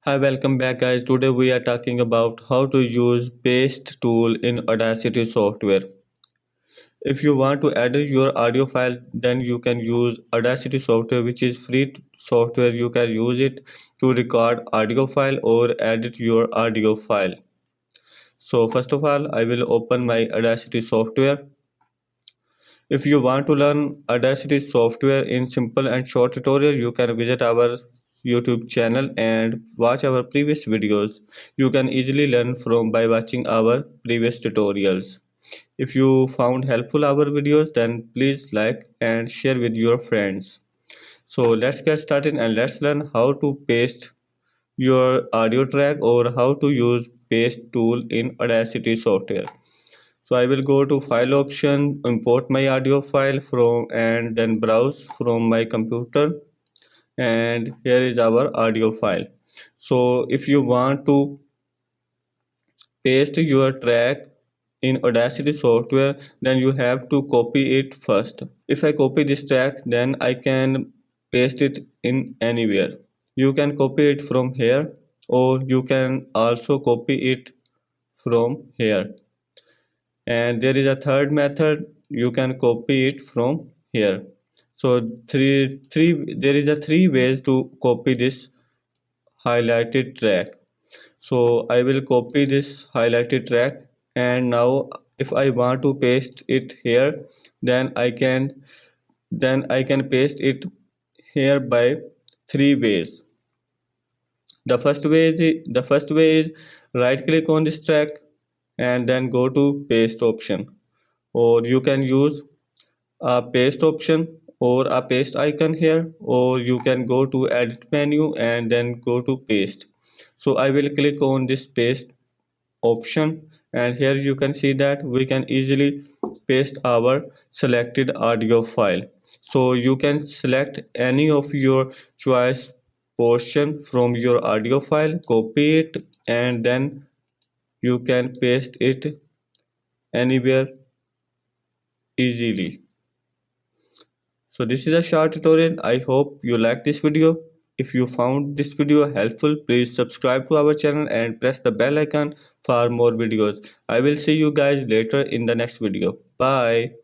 Hi, welcome back guys. Today we are talking about how to use paste tool in Audacity software. If you want to edit your audio file, then you can use Audacity software, which is free software. You can use it to record audio file or edit your audio file. So first of all, I will open my Audacity software. If you want to learn Audacity software in simple and short tutorial, you can visit our YouTube channel and watch our previous videos. You can easily learn from by watching our previous tutorials. If you found helpful our videos, then please like and share with your friends. So let's get started and let's learn how to paste your audio track or how to use paste tool in Audacity software. So I will go to file option, import my audio file from and then browse from my computer, and here is our audio file. So if you want to paste your track in Audacity software, then you have to copy it first. If I copy this track, then I can paste it in anywhere. You can copy it from here, or you can also copy it from here. And there is a third method, you can copy it from here. So there is a three ways to copy this highlighted track. So I will copy this highlighted track, and now if I want to paste it here, then I can paste it here by three ways. The first way is right click on this track and then go to paste option, or you can use a paste option or a paste icon here, or you can go to edit menu and then go to paste. So I will click on this paste option, and here you can see that we can easily paste our selected audio file. So you can select any of your choice portion from your audio file, copy it, and then you can paste it anywhere easily. So this is a short tutorial. I hope you like this video. If you found this video helpful, please subscribe to our channel and press the bell icon for more videos. I will see you guys later in the next video. Bye.